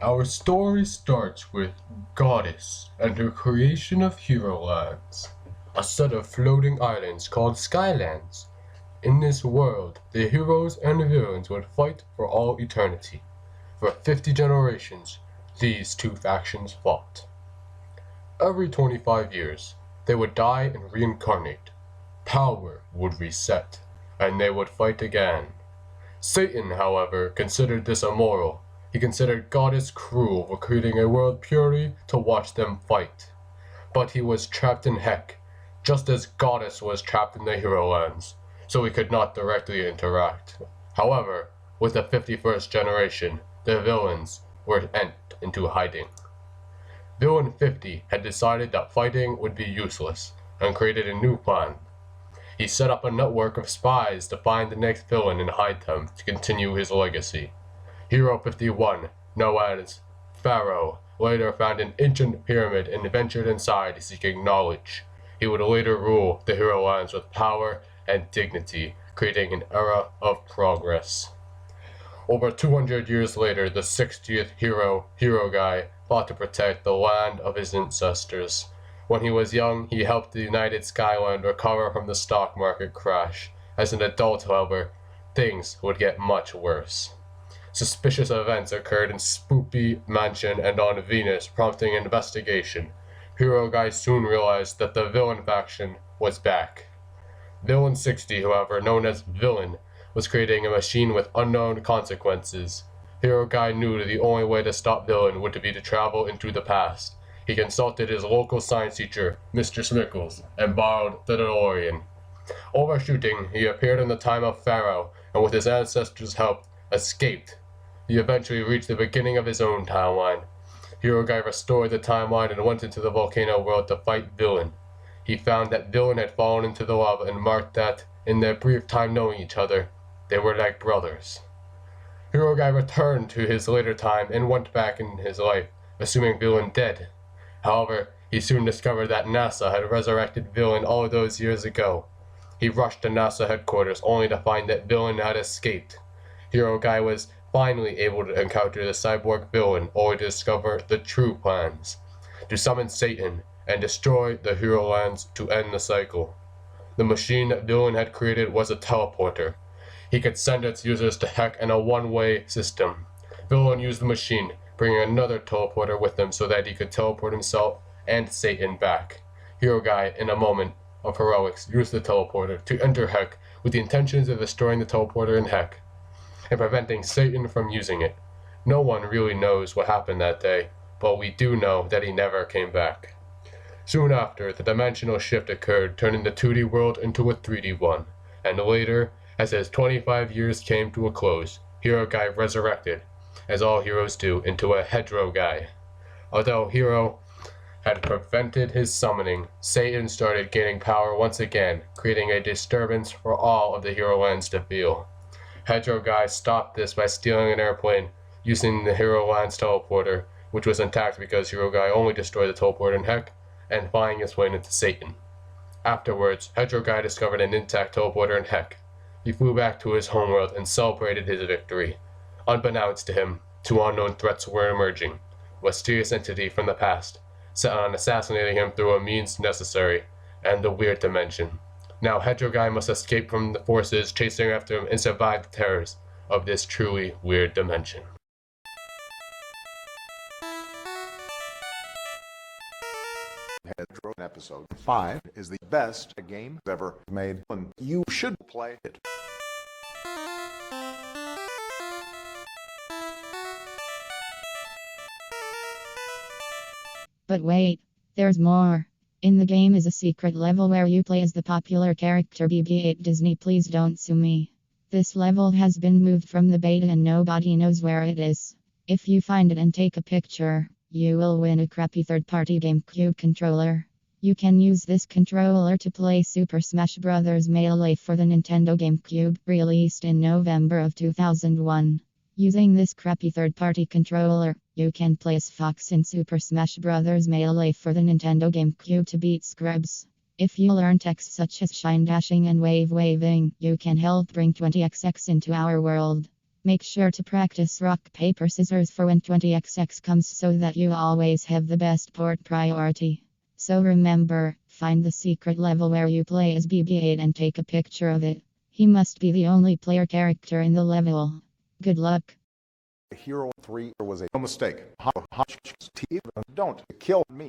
Our story starts with Goddess and her creation of Hero Lands, a set of floating islands called Skylands. In this world, the heroes and villains would fight for all eternity. For 50 generations, these two factions fought. Every 25 years, they would die and reincarnate. Power would reset, and they would fight again. Satan, however, considered this immoral. He considered Goddess cruel for creating a world purely to watch them fight. But he was trapped in Heck, just as Goddess was trapped in the Hero Lands, so he could not directly interact. However, with the 51st generation, the villains were sent into hiding. Villain 50 had decided that fighting would be useless, and created a new plan. He set up a network of spies to find the next villain and hide them to continue his legacy. Hero 51, known as Pharaoh, later found an ancient pyramid and ventured inside seeking knowledge. He would later rule the Hero Lands with power and dignity, creating an era of progress. Over 200 years later, the 60th hero guy, fought to protect the land of his ancestors. When he was young, he helped the United Skyland recover from the stock market crash. As an adult, however, things would get much worse. Suspicious events occurred in Spoopy Mansion and on Venus, prompting investigation. Hero Guy soon realized that the villain faction was back. Villain 60, however, known as Villain, was creating a machine with unknown consequences. Hero Guy knew the only way to stop Villain would be to travel into the past. He consulted his local science teacher, Mr. Smickles, and borrowed the DeLorean. Overshooting, he appeared in the time of Pharaoh, and with his ancestors' help, escaped. He eventually reached the beginning of his own timeline. Hero Guy restored the timeline and went into the volcano world to fight Villain. He found that Villain had fallen into the lava and marked that, in their brief time knowing each other, they were like brothers. Hero Guy returned to his later time and went back in his life, assuming Villain dead. However, he soon discovered that NASA had resurrected Villain all those years ago. He rushed to NASA headquarters only to find that Villain had escaped. Hero Guy was finally able to encounter the cyborg Villain only to discover the true plans, to summon Satan and destroy the Hero Lands to end the cycle. The machine that Villain had created was a teleporter. He could send its users to Heck in a one-way system. Villain used the machine, bringing another teleporter with him so that he could teleport himself and Satan back. Hero Guy, in a moment of heroics, used the teleporter to enter Heck with the intentions of destroying the teleporter in Heck and preventing Satan from using it. No one really knows what happened that day, but we do know that he never came back. Soon after, the dimensional shift occurred, turning the 2D world into a 3D one, and later, as his 25 years came to a close, Hero Guy resurrected, as all heroes do, into a Hedro Guy. Although Hero had prevented his summoning, Satan started gaining power once again, creating a disturbance for all of the Hero Lands to feel. Hedro Guy stopped this by stealing an airplane, using the Hero Lands teleporter, which was intact because Hero Guy only destroyed the teleporter in Heck, and flying his plane into Satan. Afterwards, Hedro Guy discovered an intact teleporter in Heck. He flew back to his homeworld and celebrated his victory. Unbeknownst to him, two unknown threats were emerging. A mysterious entity from the past, set on assassinating him through a means necessary, and the weird dimension. Now Hedro Guy must escape from the forces chasing after him and survive the terrors of this truly weird dimension. Hedro episode 5 is the best game ever made, and you should play it. But wait, there's more. In the game is a secret level where you play as the popular character BB-8 Disney. Please don't sue me. This level has been moved from the beta and nobody knows where it is. If you find it and take a picture, you will win a crappy third-party GameCube controller. You can use this controller to play Super Smash Bros. Melee for the Nintendo GameCube, released in November of 2001. Using this crappy third-party controller, you can play as Fox in Super Smash Bros. Melee for the Nintendo GameCube to beat scrubs. If you learn techs such as shine dashing and wave waving, you can help bring 20xx into our world. Make sure to practice rock, paper, scissors for when 20xx comes so that you always have the best port priority. So remember, find the secret level where you play as BB-8 and take a picture of it. He must be the only player character in the level. Good luck. Hero 3 was a mistake. Don't kill me.